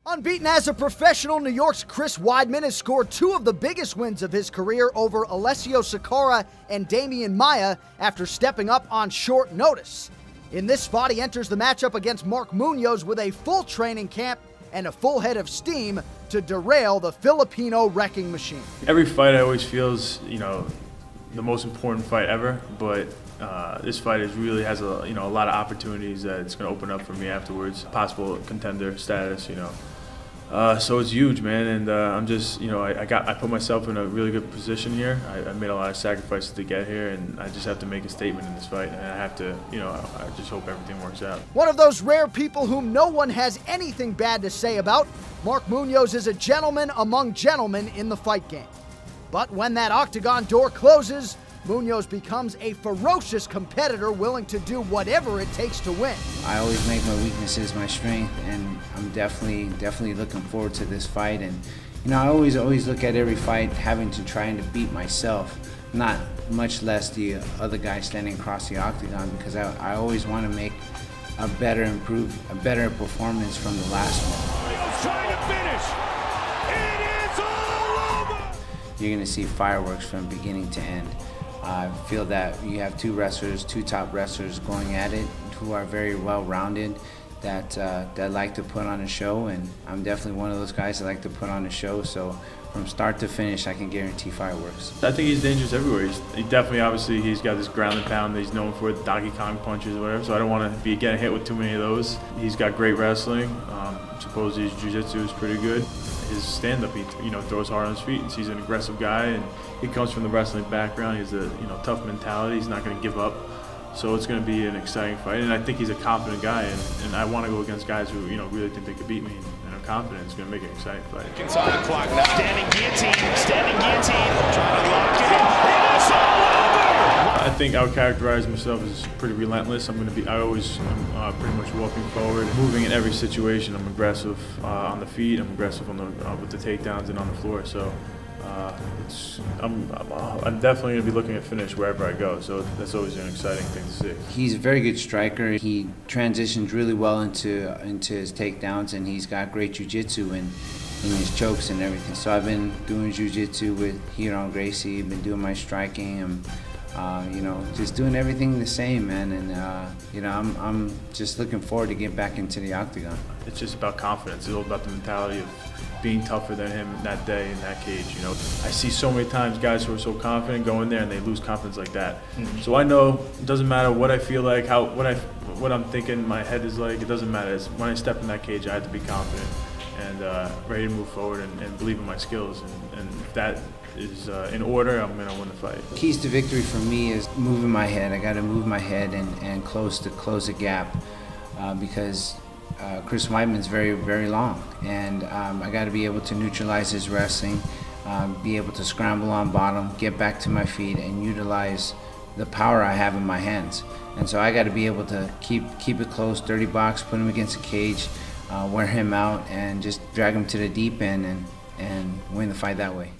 Unbeaten as a professional, New York's Chris Weidman has scored two of the biggest wins of his career over Alessio Sakara and Damian Maia after stepping up on short notice. In this spot, he enters the matchup against Mark Munoz with a full training camp and a full head of steam to derail the Filipino wrecking machine. Every fight I always feels, the most important fight ever, but this fight really has a lot of opportunities that it's going to open up for me afterwards. Possible contender status, so it's huge, man, and I'm just, I put myself in a really good position here. I made a lot of sacrifices to get here, and I just have to make a statement in this fight, and I have to, I just hope everything works out. One of those rare people whom no one has anything bad to say about, Mark Munoz is a gentleman among gentlemen in the fight game. But when that octagon door closes, Munoz becomes a ferocious competitor willing to do whatever it takes to win. I always make my weaknesses my strength, and I'm definitely looking forward to this fight. And I always look at every fight having to try and to beat myself, not much less the other guy standing across the octagon, because I always want to make a better performance from the last one. Munoz trying to finish. It is all over. You're going to see fireworks from beginning to end. I feel that you have two top wrestlers going at it, who are very well-rounded, that like to put on a show, and I'm definitely one of those guys that like to put on a show. So from start to finish, I can guarantee fireworks. I think he's dangerous everywhere. Obviously, he's got this ground and pound that he's known for, the Donkey Kong punches or whatever, so I don't want to be getting hit with too many of those. He's got great wrestling. Supposedly his jiu-jitsu is pretty good. His stand-up, he throws hard on his feet, and he's an aggressive guy, and he comes from the wrestling background. He has a tough mentality. He's not going to give up. So it's going to be an exciting fight, and I think he's a confident guy, and I want to go against guys who really think they could beat me, and I'm confident it's going to make it an exciting fight. Inside the clock now. Standing guillotine, trying to lock it in. It is all over. I think I would characterize myself as pretty relentless. I always am pretty much walking forward, moving in every situation. I'm aggressive on the feet. I'm aggressive with the takedowns and on the floor. So I'm definitely going to be looking at finish wherever I go. So that's always an exciting thing to see. He's a very good striker. He transitions really well into his takedowns, and he's got great jiu-jitsu in his chokes and everything. So I've been doing jiu-jitsu with Hiron Gracie. Been doing my striking. And just doing everything the same, man, and I'm just looking forward to getting back into the octagon. It's just about confidence. It's all about the mentality of being tougher than him that day in that cage. I see so many times guys who are so confident go in there and they lose confidence like that. So I know it doesn't matter what I feel like, what I'm thinking, my head is like. It doesn't matter. When I step in that cage, I have to be confident and ready to move forward and believe in my skills. And if that is in order, I'm going to win the fight. Keys to victory for me is moving my head. I got to move my head and close the gap because Chris Weidman's very, very long, and I got to be able to neutralize his wrestling, be able to scramble on bottom, get back to my feet, and utilize the power I have in my hands. And so I got to be able to keep it close, dirty box, put him against a cage, wear him out, and just drag him to the deep end and win the fight that way.